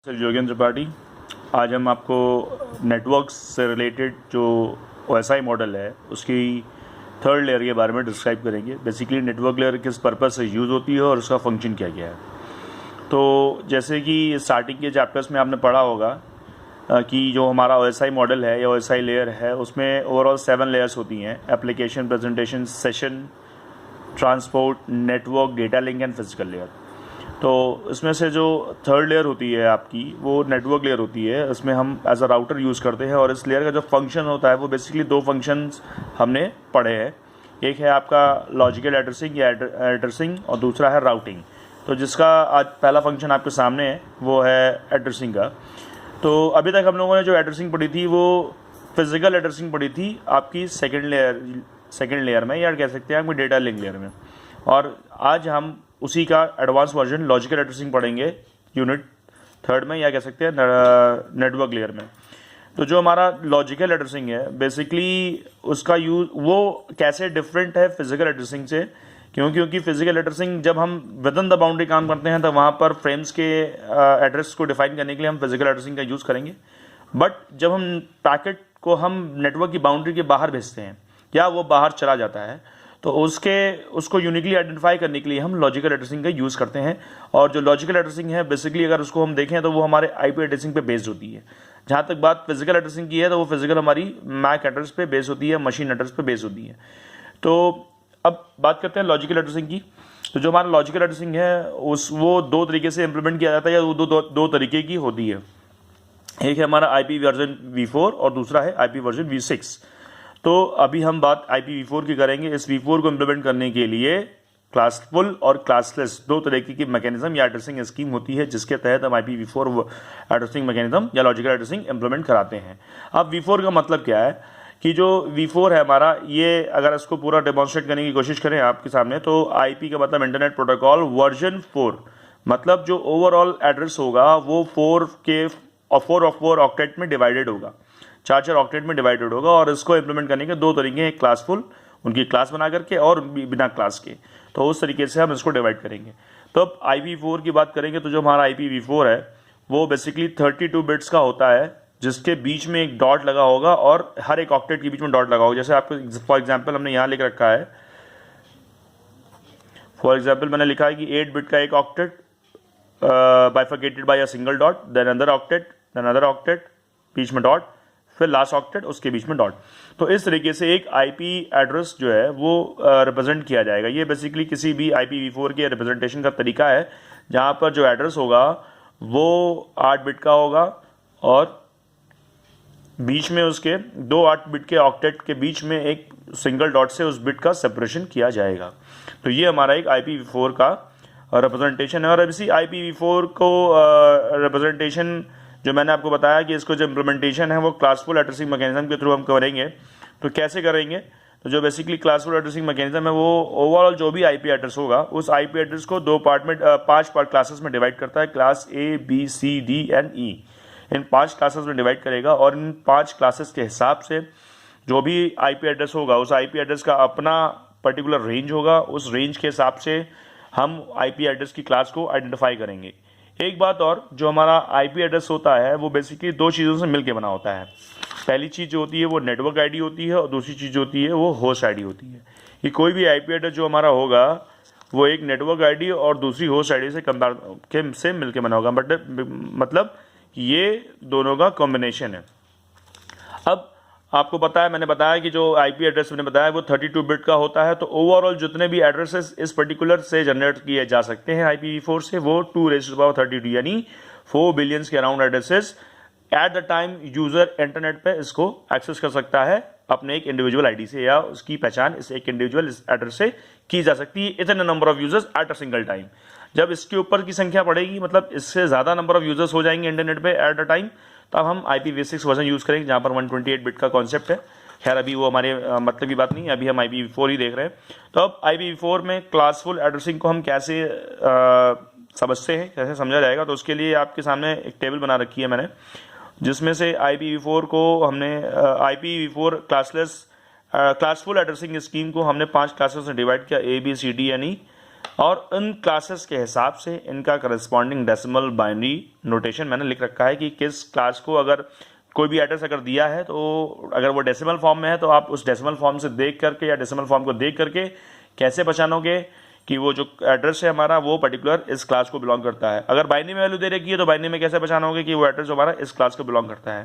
Sir Yogendra Tripathi. आज हम आपको नेटवर्क्स से रिलेटेड जो OSI मॉडल है उसकी थर्ड लेयर के बारे में डिस्क्राइब करेंगे। बेसिकली नेटवर्क लेयर किस पर्पस से यूज़ होती है और उसका फंक्शन क्या क्या है। तो जैसे कि स्टार्टिंग के चैप्टर्स में आपने पढ़ा होगा कि जो हमारा OSI मॉडल है या OSI लेयर है उसमें ओवरऑल 7 लेयर्स होती हैं: application, presentation, session, transport, network, data link and physical layer. तो इसमें से जो थर्ड लेयर होती है आपकी वो नेटवर्क लेयर होती है। इसमें हम एज अ राउटर यूज़ करते हैं और इस लेयर का जो फंक्शन होता है वो बेसिकली 2 फंक्शंस हमने पढ़े हैं। एक है आपका लॉजिकल एड्रेसिंग या एड्रेसिंग और दूसरा है राउटिंग। तो जिसका आज पहला फंक्शन आपके सामने है वो है एड्रेसिंग का। तो अभी तक हम लोगों ने जो एड्रेसिंग पढ़ी थी वो फिजिकल एड्रेसिंग पढ़ी थी आपकी सेकेंड लेयर में, या कह सकते हैं आपकी डेटा लिंक लेयर में। और आज हम उसी का एडवांस वर्जन लॉजिकल एड्रेसिंग पढ़ेंगे यूनिट थर्ड में, या कह सकते हैं नेटवर्क लेयर में। तो जो हमारा लॉजिकल एड्रेसिंग है बेसिकली उसका यूज वो कैसे डिफरेंट है फिजिकल एड्रेसिंग से, क्योंकि फिजिकल एड्रेसिंग जब हम विद इन द बाउंड्री काम करते हैं तो वहाँ पर फ्रेम्स के एड्रेस को डिफाइन करने के लिए हम फिजिकल एड्रेसिंग का यूज़ करेंगे। बट जब हम पैकेट को हम नेटवर्क की बाउंड्री के बाहर भेजते हैं या वो बाहर चला जाता है तो उसको यूनिकली आइडेंटिफाई करने के लिए हम लॉजिकल एड्रेसिंग का यूज़ करते हैं। और जो लॉजिकल एड्रेसिंग है बेसिकली अगर उसको हम देखें तो वो हमारे आईपी एड्रेसिंग पे बेस्ड होती है। जहाँ तक बात फिजिकल एड्रेसिंग की है तो वो फिजिकल हमारी मैक एड्रेस पे बेस्ड होती है, मशीन एड्रेस पे बेस्ड होती है। तो अब बात करते हैं लॉजिकल एड्रेसिंग की। तो जो हमारा लॉजिकल एड्रेसिंग है वो 2 तरीके से इम्प्लीमेंट किया जाता है, या वो दो तरीके की होती है। एक है हमारा IP वर्जन V4 और दूसरा है IP वर्जन V6। तो अभी हम बात IPv4 की करेंगे। इस V4 को इम्प्लीमेंट करने के लिए क्लासफुल और क्लासलेस 2 तरीके की मैकेनिज्म या एड्रेसिंग स्कीम होती है, जिसके तहत हम IPv4 एड्रेसिंग मैकेनिज्म या लॉजिकल एड्रेसिंग इम्प्लीमेंट कराते हैं। अब V4 का मतलब क्या है कि जो V4 है हमारा, ये अगर इसको पूरा डेमोन्स्ट्रेट करने की कोशिश करें आपके सामने तो IP का मतलब इंटरनेट प्रोटोकॉल वर्जन 4, मतलब जो ओवरऑल एड्रेस होगा वो 4 ऑक्टेट में डिवाइडेड होगा, 4 ऑक्टेट में डिवाइडेड होगा। और इसको इम्प्लीमेंट करने के 2 तरीके हैं, क्लासफुल, उनकी क्लास बना करके, और बिना क्लास के। तो उस तरीके से हम इसको डिवाइड करेंगे। तो अब IPv4 की बात करेंगे तो जो हमारा IPv4 है वो बेसिकली 32 बिट्स का होता है, जिसके बीच में एक डॉट लगा होगा और हर एक ऑक्टेट के बीच में डॉट लगा होगा। जैसे आपको फॉर एग्जाम्पल हमने यहाँ लिख रखा है, फॉर एग्जाम्पल मैंने लिखा है कि 8 बिट का एक octet bifurcated by a single dot, then another octet, बीच में डॉट, फिर लास्ट ऑक्टेट, उसके बीच में डॉट। तो इस तरीके से एक IP एड्रेस जो है वो रिप्रेजेंट किया जाएगा। ये बेसिकली किसी भी IPv4 के रिप्रेजेंटेशन का तरीका है, जहाँ पर जो एड्रेस होगा वो 8 बिट का होगा और बीच में उसके 2 8 बिट के ऑक्टेट के बीच में एक सिंगल डॉट से उस बिट का सेपरेशन किया जाएगा। तो ये हमारा एक IPv4 का रिप्रेजेंटेशन है। और इसी IPv4 को रिप्रेजेंटेशन जो मैंने आपको बताया कि इसको जो इम्प्लीमेंटेशन है वो क्लासफुल एड्रेसिंग मैकेनिज्म के थ्रू हम करेंगे। तो कैसे करेंगे? तो जो बेसिकली क्लासफुल एड्रेसिंग मैकेनिज्म है वो ओवरऑल जो भी IP एड्रेस होगा उस IP एड्रेस को 5 पार्ट क्लासेस में डिवाइड करता है, class A, B, C, D and E। In 5 classes में डिवाइड करेगा और इन 5 क्लासेस के हिसाब से जो भी IP एड्रेस होगा उस IP एड्रेस का अपना पर्टिकुलर रेंज होगा। उस रेंज के हिसाब से हम IP एड्रेस की क्लास को आइडेंटिफाई करेंगे। एक बात और, जो हमारा IP एड्रेस होता है वो बेसिकली 2 चीज़ों से मिलके बना होता है। पहली चीज़ जो होती है वो नेटवर्क ID होती है और दूसरी चीज़ जो होती है वो होस्ट ID होती है। कि कोई भी IP एड्रेस जो हमारा होगा वो एक नेटवर्क ID और दूसरी होस्ट ID से मिलके बना होगा, बट मतलब ये दोनों का कॉम्बिनेशन है। अब आपको पता है, मैंने बताया कि जो IP एड्रेस मैंने बताया वो 32 बिट का होता है। तो ओवरऑल जितने भी एड्रेसेस इस पर्टिकुलर से जनरेट किए जा सकते हैं IPv4 से वो 2⁻32 यानी 4 बिलियंस के around addresses at the time user internet पे इसको एक्सेस कर सकता है अपने एक इंडिविजुअल ID से, या उसकी पहचान इस एक इंडिविजुअल एड्रेस से की जा सकती है। इतने number of users at a single time. जब इसके ऊपर की संख्या बढ़ेगी, मतलब इससे ज़्यादा नंबर ऑफ यूजर्स हो जाएंगे इंटरनेट पे एट अ टाइम, तब हम IPv6 वर्जन यूज़ करेंगे, जहाँ पर 128 बिट का कॉन्सेप्ट है। खैर अभी वो हमारे मतलब की बात नहीं है, अभी हम IPv4 ही देख रहे हैं। तो अब IPv4 में क्लासफुल एड्रेसिंग को हम कैसे समझते हैं, कैसे समझा जाएगा, तो उसके लिए आपके सामने एक टेबल बना रखी है मैंने, जिसमें से IPv4 को हमने IPv4 क्लासफुल एड्रेसिंग स्कीम को हमने 5 क्लासेस में डिवाइड किया, A, B, C, D यानी और इन क्लासेस के हिसाब से इनका करस्पॉन्डिंग डेसिमल बाइनरी नोटेशन मैंने लिख रखा है कि किस क्लास को अगर कोई भी एड्रेस अगर दिया है तो अगर वो डेसिमल फॉर्म में है तो आप उस डेसिमल फॉर्म से देख करके या डेसिमल फॉर्म को देख करके कैसे पहचानोगे कि वो जो एड्रेस है हमारा वो पर्टिकुलर इस क्लास को बिलोंग करता है। अगर बाइनरी में वैल्यू दे रखी है तो बाइनरी में कैसे पहचानोगे कि वो एड्रेस हमारा इस क्लास को बिलोंग करता है।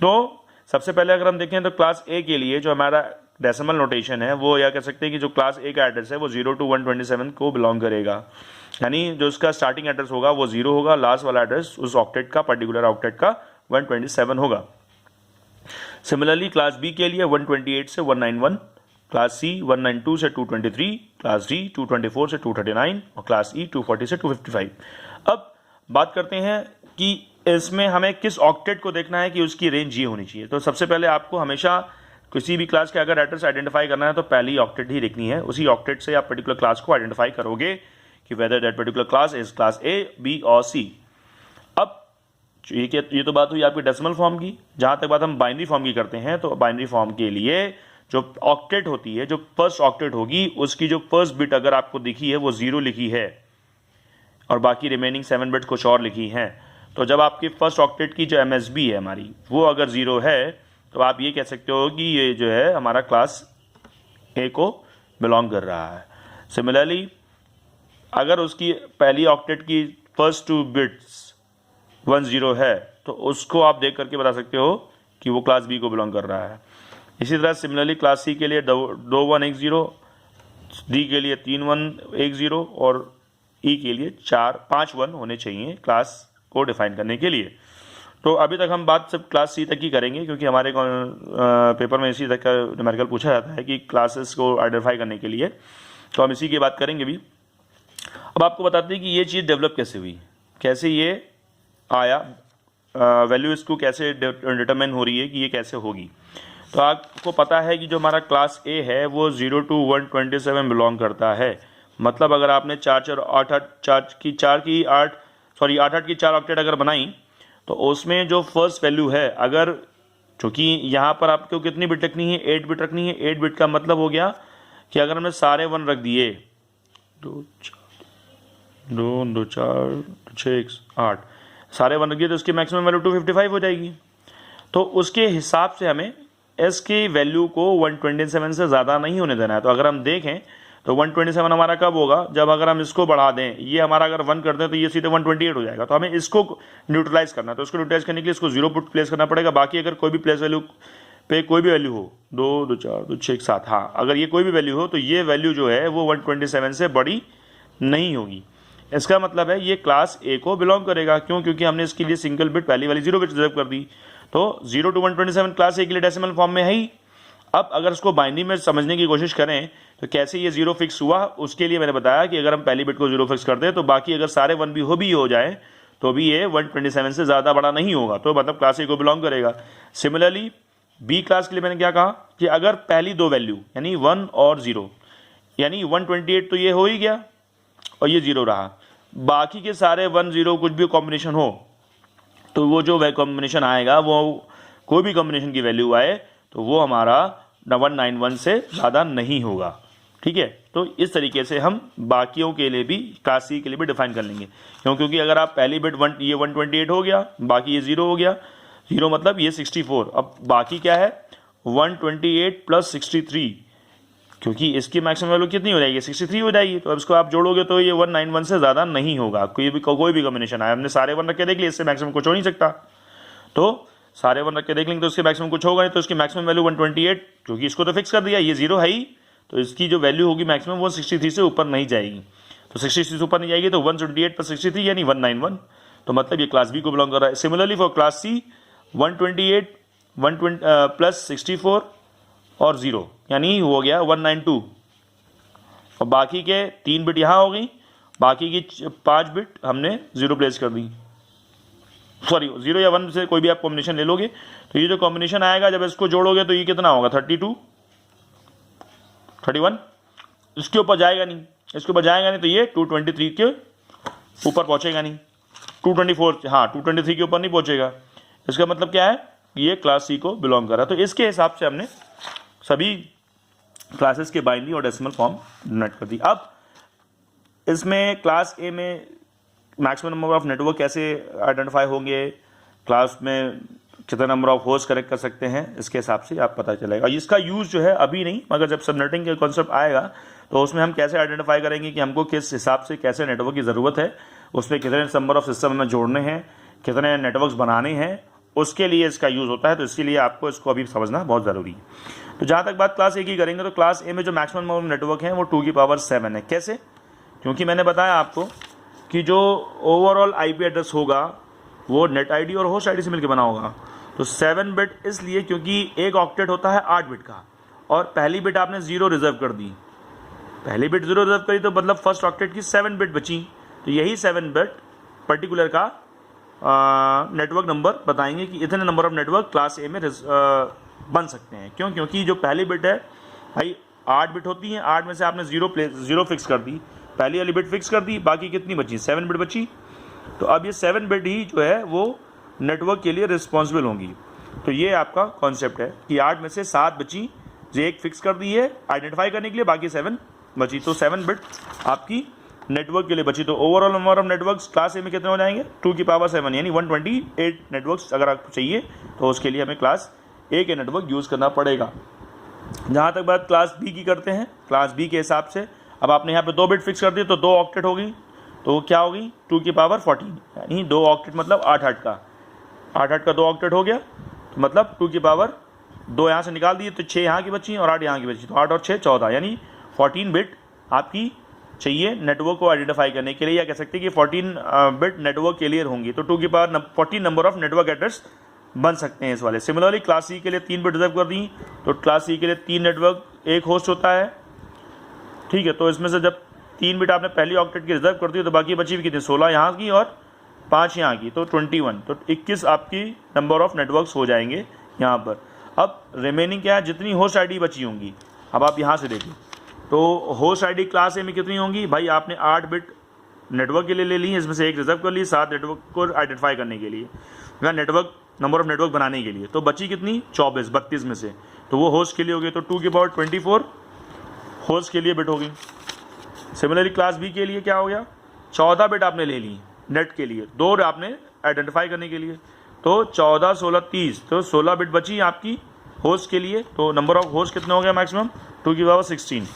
तो सबसे पहले अगर हम देखें तो क्लास ए के लिए जो हमारा डेसिमल नोटेशन है वो या कह सकते हैं कि जो क्लास ए का एड्रेस है वो 0 to 127 को बिलोंग करेगा, यानी जो उसका स्टार्टिंग एड्रेस होगा वो 0 होगा, लास्ट वाला एड्रेस उस ऑक्टेट का पर्टिकुलर ऑक्टेट का 127 होगा। सिमिलरली क्लास बी के लिए 128 से 191, क्लास सी 192 से 223, क्लास डी 224 से 239 और क्लास ई 240 से 255। अब बात करते हैं कि इसमें हमें किस ऑक्टेट को देखना है कि उसकी रेंज ये होनी चाहिए। तो सबसे पहले आपको हमेशा किसी भी क्लास के अगर एड्रेस आइडेंटिफाई करना है तो पहली ऑक्टेट ही लिखनी है, उसी ऑक्टेट से आप पर्टिकुलर क्लास को आइडेंटिफाई करोगे कि whether that particular class is class A, B और सी। अब ये तो बात हुई आपकी डेसिमल फॉर्म की। जहां तक बात हम बाइनरी फॉर्म की करते हैं तो बाइनरी फॉर्म के लिए जो ऑक्टेट होती है, जो फर्स्ट ऑक्टेट होगी उसकी जो फर्स्ट बिट अगर आपको दिखी है वो 0 लिखी है और बाकी रिमेनिंग 7 बिट्स कुछ और लिखी हैं, तो जब आपकी फर्स्ट ऑक्टेट की जो MSB है हमारी वो अगर 0 है तो आप ये कह सकते हो कि ये जो है हमारा क्लास ए को बिलोंग कर रहा है। सिमिलरली अगर उसकी पहली ऑक्टेट की फर्स्ट 2 बिट्स 10 है तो उसको आप देख करके बता सकते हो कि वो क्लास बी को बिलोंग कर रहा है। इसी तरह सिमिलरली क्लास सी के लिए 2 1 1 0, डी के लिए 3 1 1 0 और ई के लिए 5 1 होने चाहिए क्लास को डिफाइन करने के लिए। तो अभी तक हम बात सिर्फ क्लास सी तक की करेंगे क्योंकि हमारे पेपर में इसी तक का न्यूमेरिकल पूछा जाता है कि क्लासेस को आइडेंटिफाई करने के लिए, तो हम इसी की बात करेंगे भी। अब आपको बताते हैं कि ये चीज़ डेवलप कैसे हुई, कैसे ये आया, वैल्यू इसको कैसे डिटरमाइन हो रही है कि ये कैसे होगी। तो आपको पता है कि जो हमारा क्लास ए है वो 0 to 127 बिलोंग करता है। मतलब अगर आपने 8 8 की 4 ऑक्टेट अगर बनाई तो उसमें जो फर्स्ट वैल्यू है, अगर चूँकि यहाँ पर आपको कितनी बिट रखनी है, 8 बिट रखनी है। 8 बिट का मतलब हो गया कि अगर हमने सारे 1 रख दिए 2 2 4 6 8 सारे 1 रख दिए तो उसकी मैक्सिमम वैल्यू 255 हो जाएगी। तो उसके हिसाब से हमें एस की वैल्यू को 127 से ज़्यादा नहीं होने देना है। तो अगर हम देखें तो 127 हमारा कब होगा, जब अगर हम इसको बढ़ा दें, ये हमारा अगर 1 कर दें तो ये सीधे 128 हो जाएगा। तो हमें इसको न्यूट्रलाइज करना है, तो इसको न्यूट्रलाइज करने के लिए इसको 0 पुट प्लेस करना पड़ेगा। बाकी अगर कोई भी प्लेस वैल्यू पे कोई भी वैल्यू हो 2 2 4 2 6 7, हाँ अगर ये कोई भी वैल्यू हो तो ये वैल्यू जो है वो 127 से बड़ी नहीं होगी। इसका मतलब है ये क्लास ए को बिलोंग करेगा। क्यों? क्योंकि हमने इसके लिए सिंगल बिट पहली वाली 0 बिट रिजर्व कर दी। तो 0 to 127 क्लास ए के लिए डेसिमल फॉर्म में है ही। अब अगर इसको बाइनरी में समझने की कोशिश करें तो कैसे ये 0 फिक्स हुआ, उसके लिए मैंने बताया कि अगर हम पहली बिट को 0 फिक्स कर दें तो बाकी अगर सारे 1 भी हो जाए तो भी ये 127 से ज़्यादा बड़ा नहीं होगा, तो मतलब क्लास ए को बिलोंग करेगा। सिमिलरली बी क्लास के लिए मैंने क्या कहा कि अगर पहली 2 वैल्यू यानी 1 और 0 यानी 128 तो ये हो ही गया और ये 0 रहा, बाकी के सारे 1 0 कुछ भी कॉम्बिनेशन हो तो वो जो कॉम्बिनेशन आएगा वो कोई भी कॉम्बिनेशन की वैल्यू आए तो वो हमारा 191 से ज़्यादा नहीं होगा। ठीक है, तो इस तरीके से हम बाकियों के लिए भी क्लास सी के लिए भी डिफाइन कर लेंगे। क्योंकि अगर आप पहली बिट ये 128 हो गया, बाकी ये 0 हो गया, 0 मतलब ये 64, अब बाकी क्या है 128 प्लस 63, क्योंकि इसकी मैक्सिमम वैल्यू कितनी हो जाएगी 63 हो जाएगी। तो अब इसको आप जोड़ोगे तो ये 191 से ज़्यादा नहीं होगा। कोई भी कॉम्बिनेशन आया, हमने सारे 1 रख के देख लिए, इससे मैक्सिमम कुछ हो नहीं सकता। तो सारे 1 रख के देख लेंगे तो इसके मैक्सिमम कुछ होगा नहीं, तो इसकी मैक्सिमम वैल्यू 128, क्योंकि इसको तो फिक्स कर दिया, ये 0 है ही, तो इसकी जो वैल्यू होगी मैक्सिमम वो 63 से ऊपर नहीं जाएगी। तो 63 से ऊपर नहीं जाएगी तो 128 प्लस 63 यानी 191, तो मतलब ये क्लास बी को बिलोंग कर रहा है। Similarly for class C 128 120 plus 64 और 0 यानी हो गया 192, और बाकी के 3 बिट यहाँ हो गई, बाकी की 5 बिट हमने 0 प्लेस कर दी, सॉरी 0 या 1 से कोई भी आप कॉम्बिनेशन ले लोगे तो ये जो कॉम्बिनेशन आएगा जब इसको जोड़ोगे तो ये कितना होगा 32 31, इसके ऊपर जाएगा नहीं, इसके ऊपर जाएगा नहीं तो ये 223 के ऊपर पहुंचेगा नहीं, 224, हाँ 223 के ऊपर नहीं पहुंचेगा। इसका मतलब क्या है, ये क्लास सी को बिलोंग कर रहा है। तो इसके हिसाब से हमने सभी क्लासेस के बाइनरी और डेसिमल फॉर्म डिनोट कर दी। अब इसमें क्लास ए में मैक्सिमम नंबर ऑफ नेटवर्क कैसे आइडेंटिफाई होंगे, क्लास में कितना नंबर ऑफ होस्ट करेक्ट कर सकते हैं, इसके हिसाब से आप पता चलेगा। इसका यूज़ जो है अभी नहीं, मगर जब सबनेटिंग का कॉन्सेप्ट आएगा तो उसमें हम कैसे आइडेंटिफाई करेंगे कि हमको किस हिसाब से कैसे नेटवर्क की ज़रूरत है, उसमें कितने नंबर ऑफ सिस्टम में जोड़ने हैं, कितने नेटवर्क्स बनाने हैं, उसके लिए इसका यूज़ होता है। तो इसके लिए आपको इसको अभी समझना बहुत ज़रूरी है। तो जहाँ तक बात क्लास ए की करेंगे तो क्लास ए में जो मैक्सिमम नंबर ऑफ नेटवर्क हैं वो 2⁻7 है। कैसे? क्योंकि मैंने बताया आपको कि जो ओवरऑल IP एड्रेस होगा वो नेट ID और होस्ट ID से मिलकर बना होगा। तो 7 बिट इसलिए क्योंकि एक ऑक्टेट होता है 8 बिट का, और पहली बिट आपने 0 रिजर्व कर दी, पहली बिट 0 रिजर्व करी तो मतलब फर्स्ट ऑक्टेट की 7 बिट बची। तो यही 7 बिट पर्टिकुलर का नेटवर्क नंबर बताएंगे कि इतने नंबर ऑफ नेटवर्क क्लास ए में बन सकते हैं। क्यों? क्योंकि जो पहली बिट है भाई 8 बिट होती है, 8 में से आपने 0 फिक्स कर दी, पहली वाली बिट फिक्स कर दी, बाकी कितनी बची? 7 बिट बची। तो अब ये 7 बिट ही जो है वो नेटवर्क के लिए रिस्पॉन्सिबल होंगी। तो ये आपका कॉन्सेप्ट है कि 8 में से 7 बची, जो एक फिक्स कर दी है आइडेंटिफाई करने के लिए, बाकी 7 बची। तो 7 बिट आपकी नेटवर्क के लिए बची। तो overall number of networks class ए में कितने हो जाएंगे? 2⁻7 यानी 128 नेटवर्क्स अगर आपको चाहिए तो उसके लिए हमें क्लास ए के नेटवर्क यूज़ करना पड़ेगा। जहाँ तक बात क्लास बी की करते हैं, क्लास बी के हिसाब से अब आपने यहाँ पे 2 बिट फिक्स कर दी तो 2 ऑक्टेट होगी, तो क्या होगी? 2⁻14 यानी 2 ऑक्टेट मतलब 8 का 2 ऑक्टेट हो गया। तो मतलब 2 यहाँ से निकाल दिए तो 6 यहाँ की बची और 8 यहाँ की बची, तो 8 और 6 14 यानी 14 बिट आपकी चाहिए नेटवर्क को आइडेंटिफाई करने के लिए, या कह सकते हैं कि 14 बिट नेटवर्क के लिए होंगी। तो 2⁻14 नंबर ऑफ नेटवर्क एड्रेस बन सकते हैं इस वाले। सिमिलरली क्लास सी के लिए 3 बिट रिजर्व कर दी, तो क्लास सी के लिए 3 नेटवर्क एक होस्ट होता है, ठीक है। तो इसमें से जब 3 बिट आपने पहली ऑक्टेट की रिजर्व कर दी तो बाकी बची भी कितनी? 16 यहाँ की और 5 यहाँ की, तो 21, तो 21 आपकी नंबर ऑफ नेटवर्क्स हो जाएंगे यहाँ पर। अब रिमेनिंग क्या है? जितनी होस्ट ID बची होंगी, अब आप यहाँ से देखिए तो होस्ट ID क्लास ए में कितनी होंगी? भाई आपने 8 बिट नेटवर्क के लिए ले ली, इसमें से एक रिजर्व कर ली 7 नेटवर्क को आइडेंटिफाई करने के लिए, या नेटवर्क नंबर ऑफ नेटवर्क बनाने के लिए। तो बची कितनी? 24, 32 में से, तो वो होस्ट के लिए हो गई। तो 2⁻24 होस्ट के लिए बिट होगी। सिमिलरली क्लास बी के लिए क्या हो गया? 14 बिट आपने ले ली नेट के लिए, 2 आपने आइडेंटिफाई करने के लिए, तो 14, 16, 30, तो 16 बिट बची आपकी होस्ट के लिए। तो नंबर ऑफ होस्ट कितना हो गया मैक्सिमम? 2⁻16।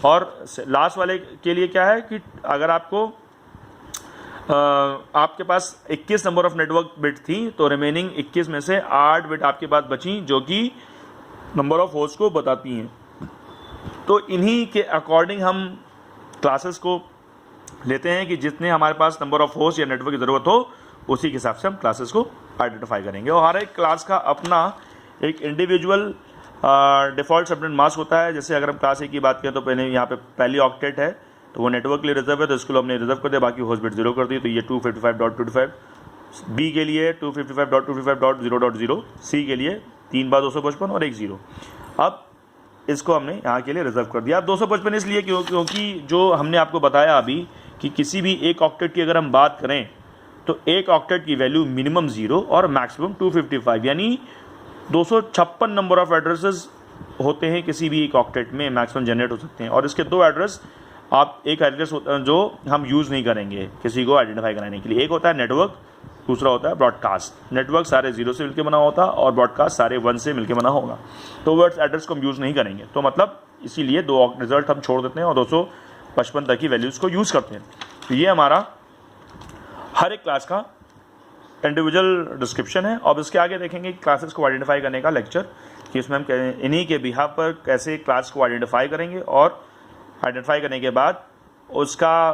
और लास्ट वाले के लिए क्या है कि अगर आपको आपके पास 21 नंबर ऑफ नेटवर्क बिट थी तो रिमेनिंग 21 में से 8 बिट आपके पास बची जो कि नंबर ऑफ होस्ट को बताती हैं। तो इन्हीं के अकॉर्डिंग हम क्लासेस को लेते हैं कि जितने हमारे पास नंबर ऑफ होस्ट या नेटवर्क की ज़रूरत हो उसी के हिसाब से हम क्लासेस को आइडेंटिफाई करेंगे। और हर एक क्लास का अपना एक इंडिविजुअल डिफ़ॉल्ट सबनेट मास्क होता है। जैसे अगर हम क्लास ए की बात करें तो पहले यहाँ पे पहली ऑक्टेट है तो वो नेटवर्क के लिए रिजर्व है, तो इसको हमने रिजर्व कर दिया, बाकी होस्ट बिट 0 कर दी, तो ये 255.255। बी के लिए 255.255.0.0, सी के लिए 3 बार 255 और 1 0। अब इसको हमने यहाँ के लिए रिजर्व कर दिया। अब 255 इसलिए क्योंकि जो हमने आपको बताया अभी कि किसी भी एक ऑक्टेट की अगर हम बात करें तो एक ऑक्टेट की वैल्यू मिनिमम 0 और मैक्सिमम 255 यानी 256 नंबर ऑफ एड्रेसेस होते हैं किसी भी एक ऑक्टेट में मैक्सिमम जनरेट हो सकते हैं। और इसके 2 एड्रेस आप एक एड्रेस जो हम यूज़ नहीं करेंगे किसी को आइडेंटिफाई कराने के लिए, एक होता है नेटवर्क, दूसरा होता है ब्रॉडकास्ट। नेटवर्क सारे 0 से मिलकर बना होता है और ब्रॉडकास्ट सारे 1 से मिलकर बना होगा, तो वर्ड्स एड्रेस को हम यूज़ नहीं करेंगे। तो मतलब इसीलिए 2 रिजल्ट हम छोड़ देते हैं और 255 तक की वैल्यूज़ को यूज़ करते हैं। तो ये हमारा हर एक क्लास का इंडिविजुअल डिस्क्रिप्शन है। अब इसके आगे देखेंगे क्लासेस को आइडेंटिफाई करने का लेक्चर कि इसमें हम इन्हीं के बिहाफ पर कैसे क्लास को आइडेंटिफाई करेंगे और आइडेंटिफाई करने के बाद उसका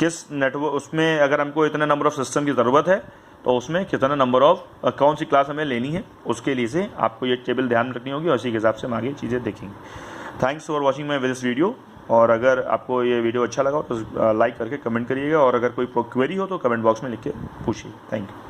किस नेटवर्क उसमें अगर हमको इतने नंबर ऑफ सिस्टम की ज़रूरत है तो उसमें कितना नंबर ऑफ कौन सी क्लास हमें लेनी है उसके लिए से आपको ये टेबल ध्यान रखनी होगी और उसी के हिसाब से हम आगे चीज़ें देखेंगे। Thanks for watching my this video. और अगर आपको ये वीडियो अच्छा लगा तो लाइक करके कमेंट करिएगा और अगर कोई क्वेरी हो तो कमेंट बॉक्स में लिख के पूछिए। Thank you.